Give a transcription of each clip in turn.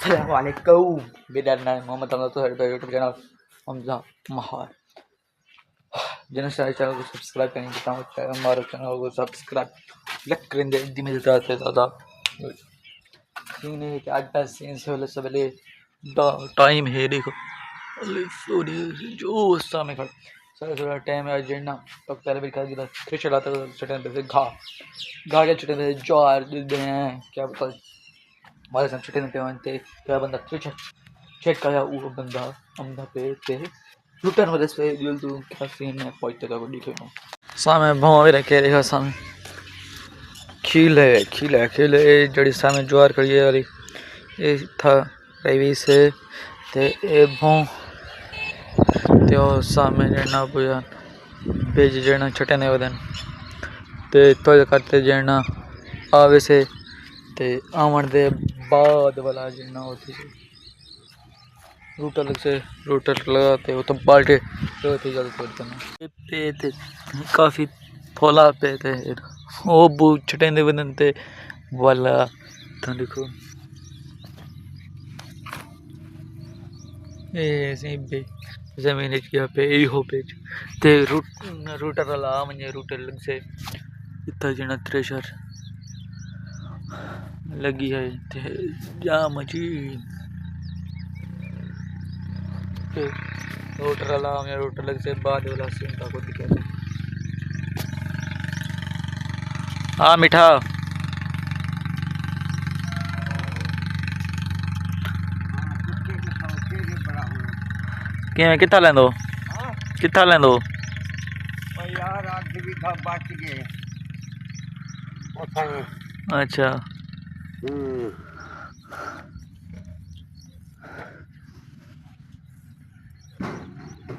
Assalamualaikum. Beda dengan Muhammad Hamzah तो हमारे YouTube channel Hamza Mahar जिन्होंने सारे चैनल को सब्सक्राइब करने की हमारे चैनल को सब्सक्राइब लग करेंगे धीमे धीमे ज़्यादा सीन है कि आज का सीन से वाले सब ले टाइम है देखो सॉरी जो सामने खड़ा सारे थोड़ा टाइम है जिन्ना तो पहले भी खा दिया फिर चलाता चटन पे घा घा के चटन पे जार दे हैं क्या बता हमारे साथ चटन पे बनते क्या बंदा चेक करा वो बंदा हमदा पे लुटन वाले से दिल तो क्या सीन है पॉइंट का दिखे ना सामने भाव रखे रेखा सामने खीले जड़ी सामने ज्वार करिए वाली ये था रवि से ते ए भाव ते सामने जड़ना पूरा बेज जड़ना छटने वदन ते तो करते जड़ना आवे से ते आवन दे बाद वाला जड़ना होती है रूटर लगाते हो तो बाल्टे होती जल्दी करते हैं पे ते काफ़ी थोला पे थे वो बू छटेंदे बदनते वाला तो देखो ऐसे बे ज़मीन किया पे यही हो पे ते रूटर वाला मुझे रूटर लग से इतना जना थ्रेशर लगी है ते जा मची रोटर वाला हमें रोटर लग से बाद वाला सीन का को दिखे हाँ मिठा कितना लेंदो यार आज भी था बच गए अच्छा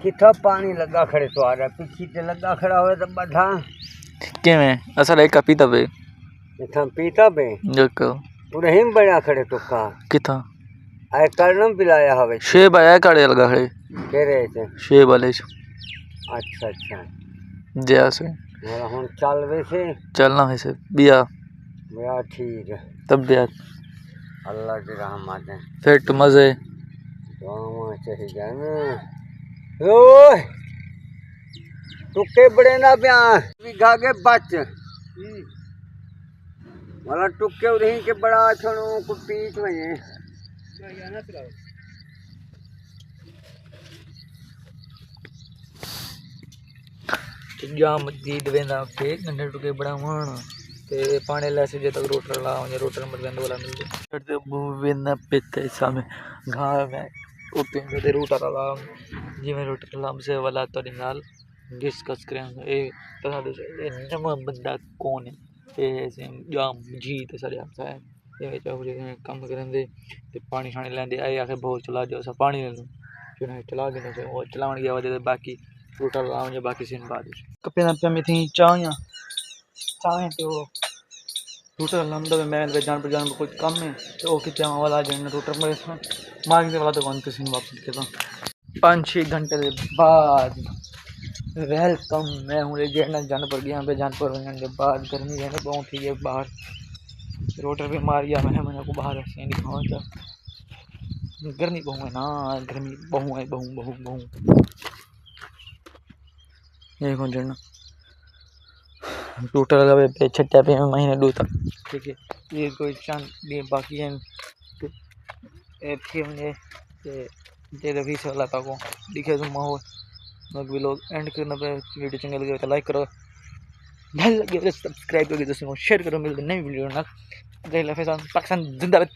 कितना पानी लगा खड़े तो आ रहा पीछे से लगा खड़ा हुआ तो बढ़ा के में असल एक पीता पे इतना पीता पे जको पूरे हिम बना खड़े तो का किथा आए करनम पिलाया हवे शेब आया काड़े लगा खड़े कह रहे थे शेब वाले अच्छा जैसे मेरा हम चल वैसे चलना वैसे बिया मेरा ठीक है तबियत अल्लाह की रहमत है फिट मजे गाँव चाहिए जाना ओए टुक्के बड़े ना प्या बिघा के बच वाला टुक्के उधही के बड़ा छणो को पीछ में जा मस्जिद वेंदा पे गंडे टुके बड़ा मान ते पानी ले से तक रोटर ला रोटर मत वेंद वाला मिल जाए ते वेंदा पेते सामने घाव में ओपे दे रोटर ला जिਵੇਂ रोटर ला से वाला तो निकाल डिस्कस करेंगे ए तना दे नम बंदा कौन है ए जाम जी ते सारे आपसा है ये चाहे काम करेंगे ते पानी छाने लेंदे आए आके बहुत चला जाओ सा पानी ले लो फिर चला देना से वो चलावन गया वजह बाकी रोटर ला मुझे बाकी सीन बाद कपे ना पे में थी चाय तो रोटर लंबा में मैं जान पर कुछ कम है तो ओके चाय वाला जन रोटर में मार्ग वाला तो कौन किसी वापस के तो 5-6 घंटे के बाद वेलकम मैं हूँ जेना जानपुर गया पे जानपुर होने के बाद गर्मी रहने बहुत थी है बाहर रोटर पे मार गया मैंने को बाहर ऐसे दिखाऊँ तो गर्मी बहु है ना गर्मी बहु है बहु ये कौन जड़ना रोटर लगे पे छट्टा पे महीने दो तक ठीक है ये कोई चांद ये बाकी है दे दे से वाला को दिखे तो माहौल भी लोग एंड करना पे वीडियो चंगे लगे तो लाइक करो बेल लगे तो सब्सक्राइब करो दोस्तों को शेयर करो मिलते नई वीडियो ना पाकिस्तान जिंदाबाद।